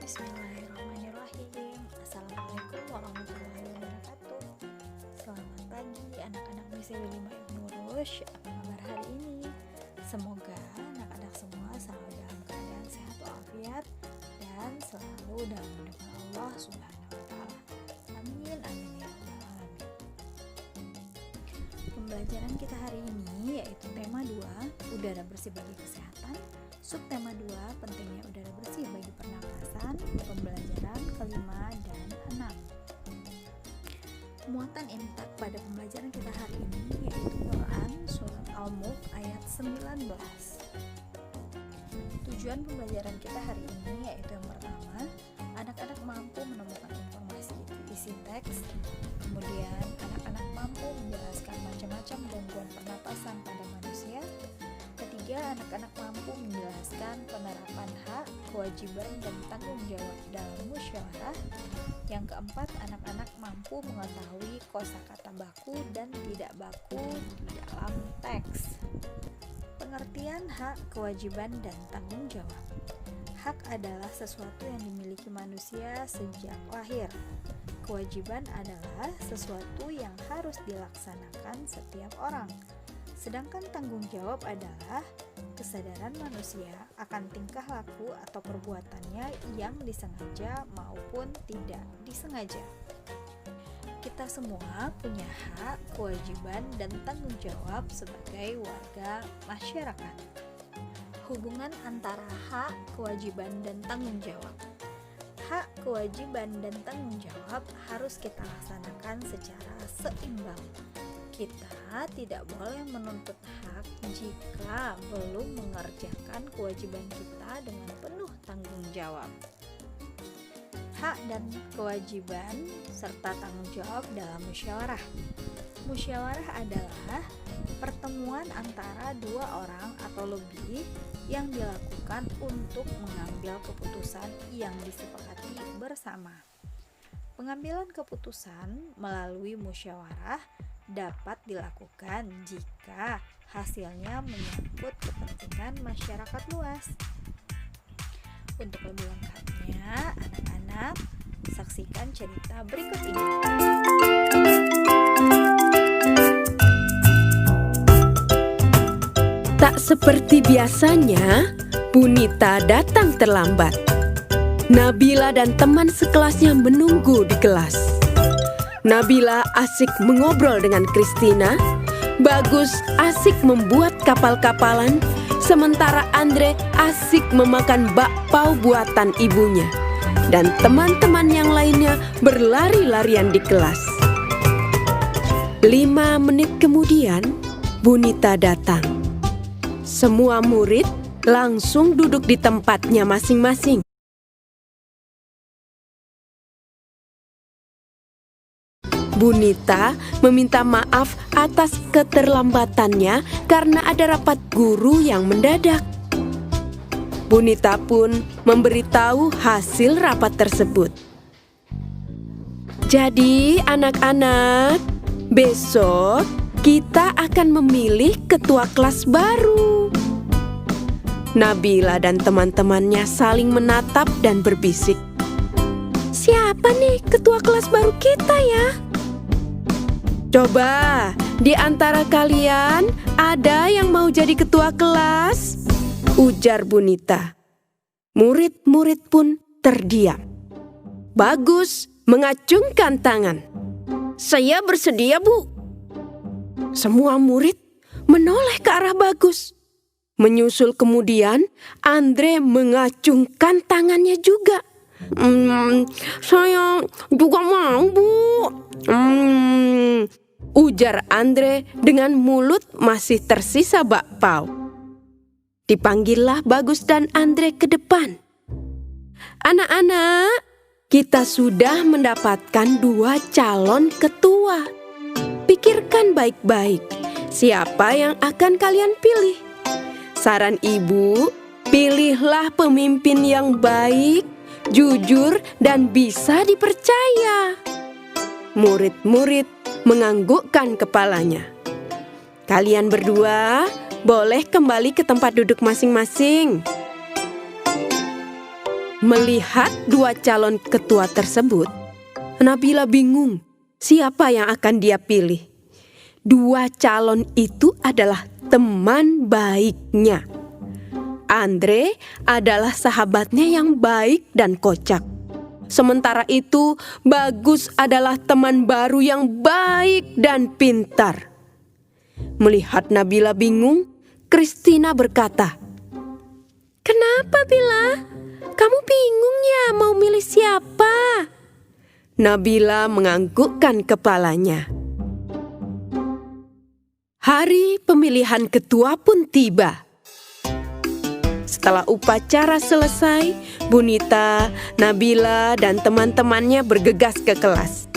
Bismillahirrahmanirrahim. Assalamualaikum warahmatullahi wabarakatuh. Selamat pagi anak-anak MISEW 5 Ibnu Rushd. Apa kabar hari ini? Semoga anak-anak semua selalu dalam keadaan sehat walafiat dan selalu dalam lindungan Allah Subhanahu wa taala. Amin amin ya rabbal alamin. Pembelajaran kita hari ini yaitu tema 2, udara bersih bagi kesehatan. Subtema 2, pentingnya udara bersih bagi pernapasan, pembelajaran kelima dan 6. Muatan intak pada pembelajaran kita hari ini yaitu Quran Surat Al-Mulk ayat 19. Tujuan pembelajaran kita hari ini yaitu yang pertama, anak-anak mampu menemukan informasi isi teks, kemudian anak-anak mampu menjelaskan macam-macam gangguan pernapasan pada manusia. Ketiga, anak-anak mampu menjelaskan penerapan hak, kewajiban, dan tanggung jawab dalam musyawarah. Yang keempat, anak-anak mampu mengetahui kosakata baku dan tidak baku di dalam teks. Pengertian hak, kewajiban, dan tanggung jawab. Hak adalah sesuatu yang dimiliki manusia sejak lahir. Kewajiban adalah sesuatu yang harus dilaksanakan setiap orang. Sedangkan tanggung jawab adalah kesadaran manusia akan tingkah laku atau perbuatannya yang disengaja maupun tidak disengaja. Kita semua punya hak, kewajiban, dan tanggung jawab sebagai warga masyarakat. Hubungan antara hak, kewajiban, dan tanggung jawab. Hak, kewajiban, dan tanggung jawab harus kita laksanakan secara seimbang. Kita tidak boleh menuntut hak jika belum mengerjakan kewajiban kita dengan penuh tanggung jawab. Hak dan kewajiban serta tanggung jawab dalam musyawarah. Musyawarah adalah pertemuan antara dua orang atau lebih yang dilakukan untuk mengambil keputusan yang disepakati bersama. Pengambilan keputusan melalui musyawarah dapat dilakukan jika hasilnya menyangkut kepentingan masyarakat luas. Untuk lebih lengkapnya, anak-anak saksikan cerita berikut ini. Tak seperti biasanya, Bunita datang terlambat. Nabila dan teman sekelasnya menunggu di kelas. Nabila asik mengobrol dengan Christina, Bagus asik membuat kapal-kapalan, sementara Andre asik memakan bakpao buatan ibunya. Dan teman-teman yang lainnya berlari-larian di kelas. 5 menit kemudian, Bunita datang. Semua murid langsung duduk di tempatnya masing-masing. Bunita meminta maaf atas keterlambatannya karena ada rapat guru yang mendadak. Bunita pun memberitahu hasil rapat tersebut. Jadi anak-anak, besok kita akan memilih ketua kelas baru. Nabila dan teman-temannya saling menatap dan berbisik. Siapa nih ketua kelas baru kita ya? Coba, di antara kalian ada yang mau jadi ketua kelas? Ujar Bunita. Murid-murid pun terdiam. Bagus mengacungkan tangan. Saya bersedia, Bu. Semua murid menoleh ke arah Bagus. Menyusul kemudian, Andre mengacungkan tangannya juga. Saya juga mau, Bu. Ujar Andre dengan mulut masih tersisa bakpao. Dipanggillah Bagus dan Andre ke depan. Anak-anak, kita sudah mendapatkan 2 calon ketua. Pikirkan baik-baik, siapa yang akan kalian pilih? Saran ibu, pilihlah pemimpin yang baik, jujur, dan bisa dipercaya. Murid-murid menganggukkan kepalanya. Kalian berdua boleh kembali ke tempat duduk masing-masing. Melihat dua calon ketua tersebut, Nabila bingung siapa yang akan dia pilih. Dua calon itu adalah teman baiknya. Andre adalah sahabatnya yang baik dan kocak. Sementara itu, Bagus adalah teman baru yang baik dan pintar. Melihat Nabila bingung, Christina berkata, "Kenapa, Bila? Kamu bingung ya mau milih siapa?" Nabila menganggukkan kepalanya. Hari pemilihan ketua pun tiba. Setelah upacara selesai, Bunita, Nabila, dan teman-temannya bergegas ke kelas.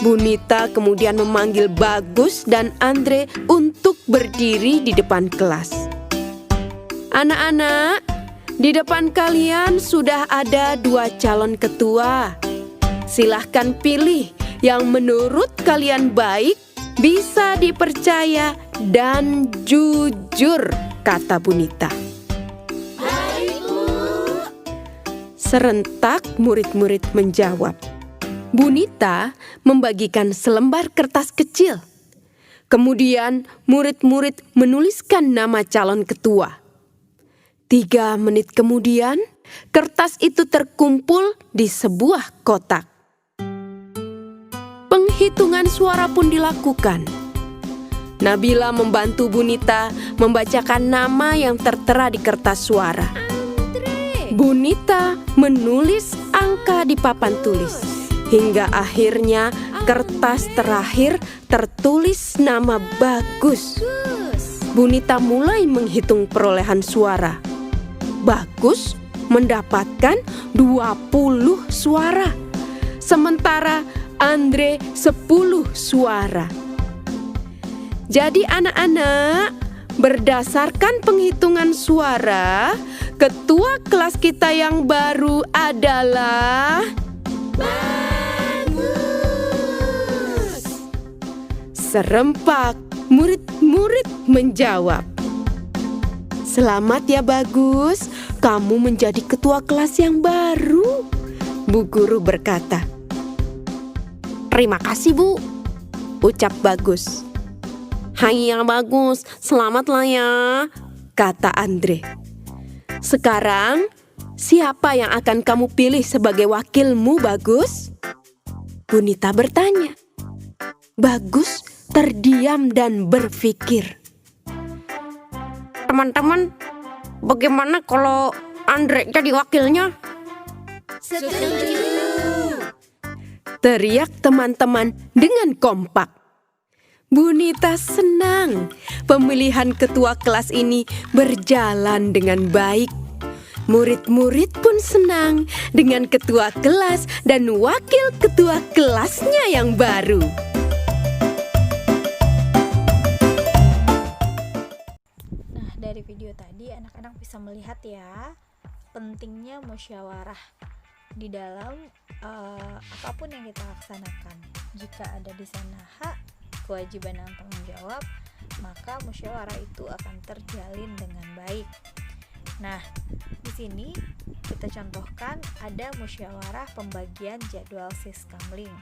Bunita kemudian memanggil Bagus dan Andre untuk berdiri di depan kelas. "Anak-anak, di depan kalian sudah ada dua calon ketua. Silahkan pilih yang menurut kalian baik, bisa dipercaya, dan jujur," kata Bunita. Serentak murid-murid menjawab. Bunita membagikan selembar kertas kecil. Kemudian murid-murid menuliskan nama calon ketua. 3 menit kemudian, kertas itu terkumpul di sebuah kotak. Penghitungan suara pun dilakukan. Nabila membantu Bunita membacakan nama yang tertera di kertas suara. Bunita menulis angka di papan tulis. Hingga akhirnya kertas terakhir tertulis nama Bagus. Bunita mulai menghitung perolehan suara. Bagus mendapatkan 20 suara. Sementara Andre 10 suara. Jadi anak-anak, berdasarkan penghitungan suara, ketua kelas kita yang baru adalah Bagus. Serempak murid-murid menjawab. "Selamat ya Bagus, kamu menjadi ketua kelas yang baru," Bu Guru berkata. "Terima kasih Bu," ucap Bagus. "Hai ya Bagus, selamatlah ya," kata Andre. "Sekarang, siapa yang akan kamu pilih sebagai wakilmu, Bagus?" Bunita bertanya. Bagus terdiam dan berpikir. "Teman-teman, bagaimana kalau Andre jadi wakilnya?" Setuju. Teriak teman-teman dengan kompak. Bunita senang pemilihan ketua kelas ini berjalan dengan baik. Murid-murid pun senang dengan ketua kelas dan wakil ketua kelasnya yang baru. Nah, dari video tadi anak-anak bisa melihat ya pentingnya musyawarah di dalam apapun yang kita laksanakan. Jika ada di sana hak, kewajiban dan tanggung jawab, maka musyawarah itu akan terjalin dengan baik. Nah, di sini kita contohkan ada musyawarah pembagian jadwal siskamling.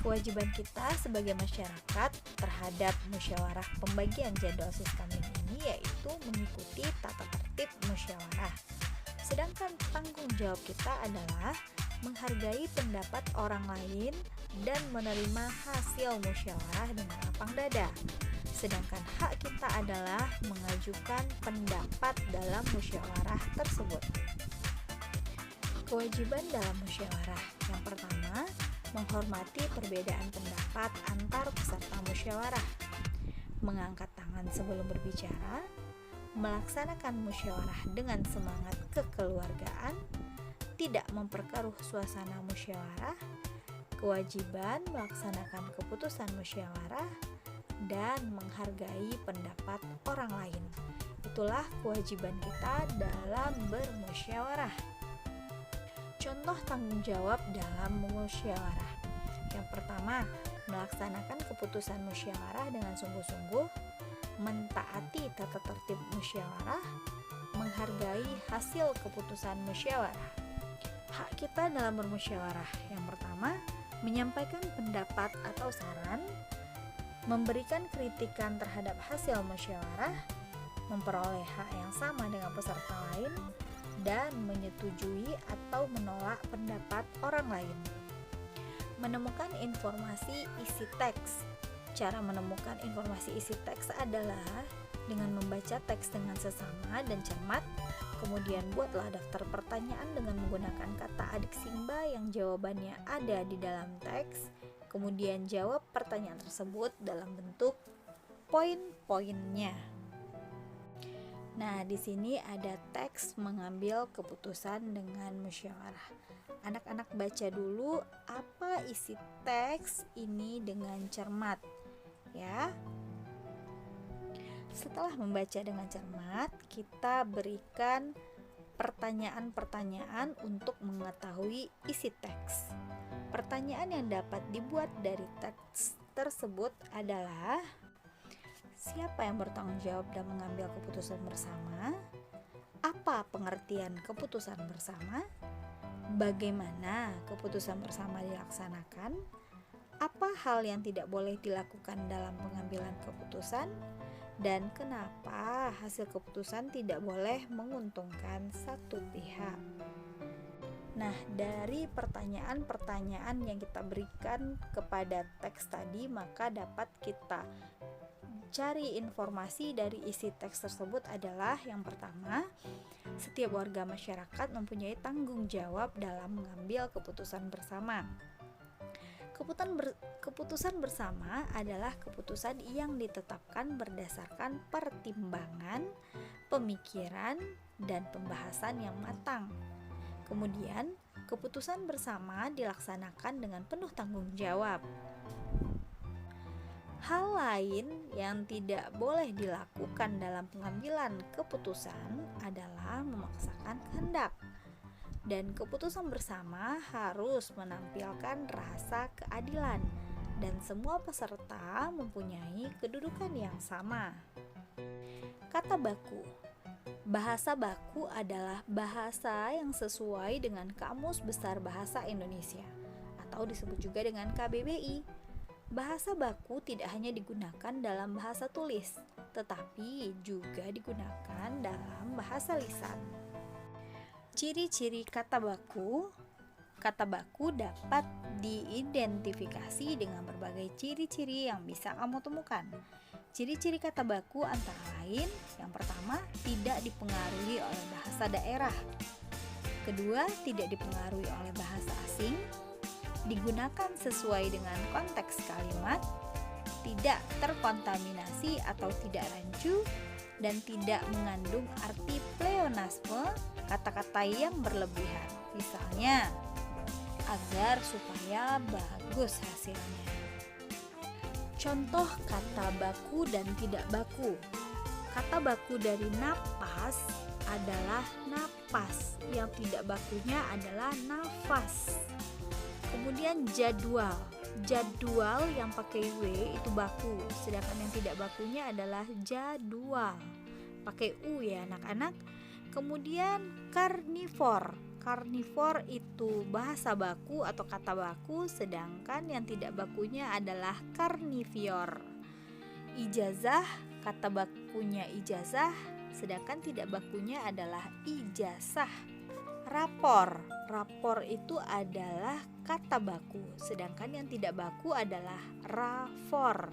Kewajiban kita sebagai masyarakat terhadap musyawarah pembagian jadwal siskamling ini yaitu mengikuti tata tertib musyawarah. Sedangkan tanggung jawab kita adalah menghargai pendapat orang lain dan menerima hasil musyawarah dengan lapang dada. Sedangkan hak kita adalah mengajukan pendapat dalam musyawarah tersebut. Kewajiban dalam musyawarah. Yang pertama, menghormati perbedaan pendapat antar peserta musyawarah. Mengangkat tangan sebelum berbicara. Melaksanakan musyawarah dengan semangat kekeluargaan. Tidak memperkeruh suasana musyawarah. Kewajiban melaksanakan keputusan musyawarah dan menghargai pendapat orang lain. Itulah kewajiban kita dalam bermusyawarah. Contoh tanggung jawab dalam musyawarah. Yang pertama, melaksanakan keputusan musyawarah dengan sungguh-sungguh, mentaati tata tertib musyawarah, menghargai hasil keputusan musyawarah. Hak kita dalam bermusyawarah. Yang pertama, menyampaikan pendapat atau saran, memberikan kritikan terhadap hasil musyawarah, memperoleh hak yang sama dengan peserta lain, dan menyetujui atau menolak pendapat orang lain. Menemukan informasi isi teks. Cara menemukan informasi isi teks adalah dengan membaca teks dengan sesama dan cermat. Kemudian buatlah daftar pertanyaan dengan menggunakan kata adik simba yang jawabannya ada di dalam teks. Kemudian jawab pertanyaan tersebut dalam bentuk poin-poinnya. Nah, di sini ada teks mengambil keputusan dengan musyawarah. Anak-anak baca dulu apa isi teks ini dengan cermat, ya. Setelah membaca dengan cermat, kita berikan pertanyaan-pertanyaan untuk mengetahui isi teks. Pertanyaan yang dapat dibuat dari teks tersebut adalah: siapa yang bertanggung jawab dan mengambil keputusan bersama? Apa pengertian keputusan bersama? Bagaimana keputusan bersama dilaksanakan? Apa hal yang tidak boleh dilakukan dalam pengambilan keputusan? Dan kenapa hasil keputusan tidak boleh menguntungkan satu pihak? Nah, dari pertanyaan-pertanyaan yang kita berikan kepada teks tadi, maka dapat kita cari informasi dari isi teks tersebut adalah: yang pertama, setiap warga masyarakat mempunyai tanggung jawab dalam mengambil keputusan bersama. Keputusan bersama adalah keputusan yang ditetapkan berdasarkan pertimbangan, pemikiran, dan pembahasan yang matang. Kemudian, keputusan bersama dilaksanakan dengan penuh tanggung jawab. Hal lain yang tidak boleh dilakukan dalam pengambilan keputusan adalah memaksakan kehendak. Dan keputusan bersama harus menampilkan rasa keadilan dan semua peserta mempunyai kedudukan yang sama. Kata baku. Bahasa baku adalah bahasa yang sesuai dengan Kamus Besar Bahasa Indonesia atau disebut juga dengan KBBI. Bahasa baku tidak hanya digunakan dalam bahasa tulis, tetapi juga digunakan dalam bahasa lisan. Ciri-ciri kata baku. Kata baku dapat diidentifikasi dengan berbagai ciri-ciri yang bisa kamu temukan. Ciri-ciri kata baku antara lain: yang pertama, tidak dipengaruhi oleh bahasa daerah. Kedua, tidak dipengaruhi oleh bahasa asing. Digunakan sesuai dengan konteks kalimat. Tidak terkontaminasi atau tidak rancu. Dan tidak mengandung arti pleonasme, kata-kata yang berlebihan. Misalnya, agar supaya bagus hasilnya. Contoh kata baku dan tidak baku. Kata baku dari napas adalah napas, yang tidak bakunya adalah nafas. Kemudian jadwal. Jadwal yang pakai W itu baku, sedangkan yang tidak bakunya adalah jadwal. Pakai U ya anak-anak. Kemudian karnivor. Karnivor itu bahasa baku atau kata baku, sedangkan yang tidak bakunya adalah karnivior. Ijazah, kata bakunya ijazah, sedangkan tidak bakunya adalah ijazah. Rapor. Rapor itu adalah kata baku, sedangkan yang tidak baku adalah rafor.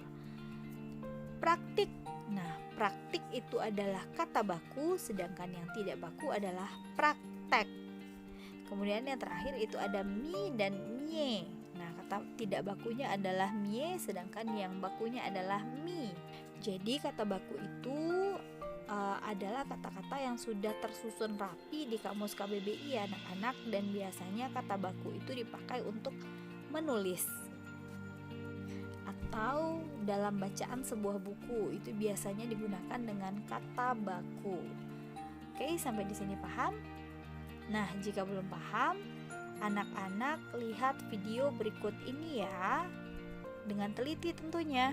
Praktik. Nah, praktik itu adalah kata baku, sedangkan yang tidak baku adalah praktek. Kemudian yang terakhir itu ada mi dan mie. Nah, kata tidak bakunya adalah mie, sedangkan yang bakunya adalah mi. Jadi kata baku itu adalah kata-kata yang sudah tersusun rapi di kamus KBBI ya anak-anak, dan biasanya kata baku itu dipakai untuk menulis atau dalam bacaan sebuah buku, itu biasanya digunakan dengan kata baku. Oke, sampai di sini paham? Nah, jika belum paham, anak-anak lihat video berikut ini ya, dengan teliti tentunya.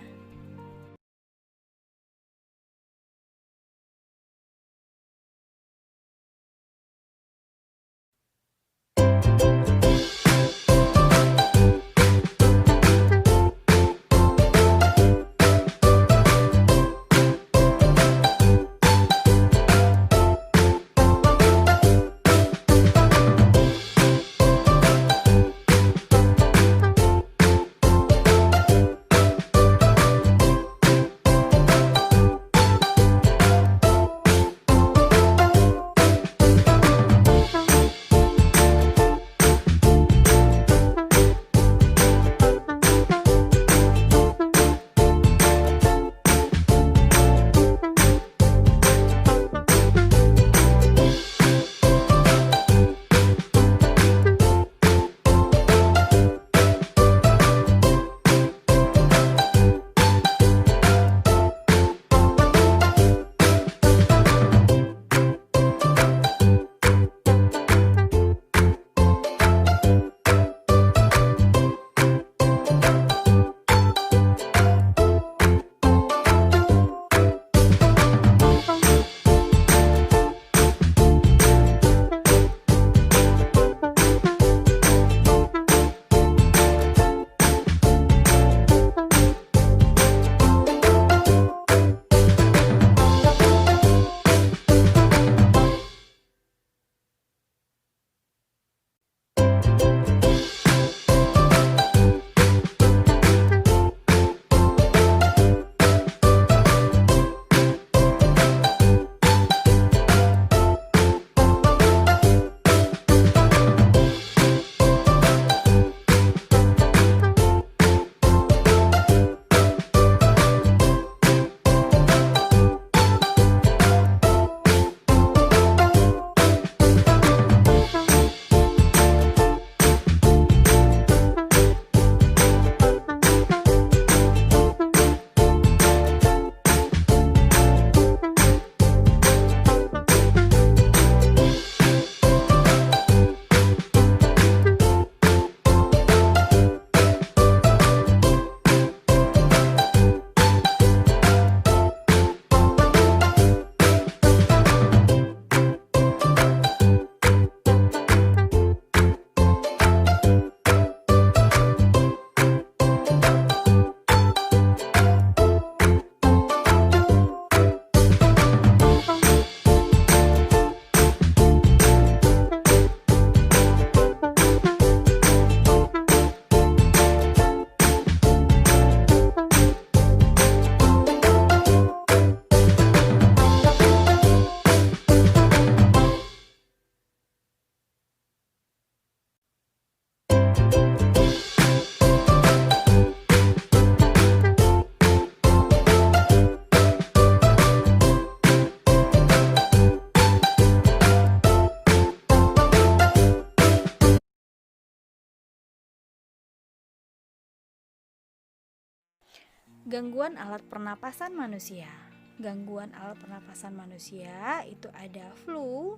Gangguan alat pernapasan manusia. Gangguan alat pernapasan manusia itu ada flu,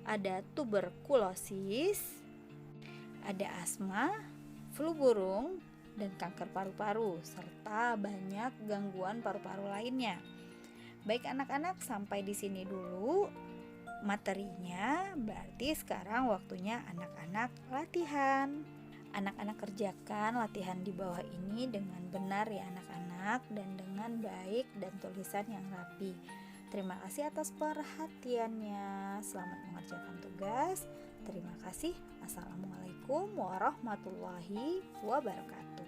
ada tuberkulosis, ada asma, flu burung, dan kanker paru-paru, serta banyak gangguan paru-paru lainnya. Baik anak-anak, sampai di sini dulu materinya. Berarti sekarang waktunya anak-anak latihan. Anak-anak kerjakan latihan di bawah ini dengan benar ya anak-anak, dan dengan baik dan tulisan yang rapi. Terima kasih atas perhatiannya. Selamat mengerjakan tugas. Terima kasih. Assalamualaikum warahmatullahi wabarakatuh.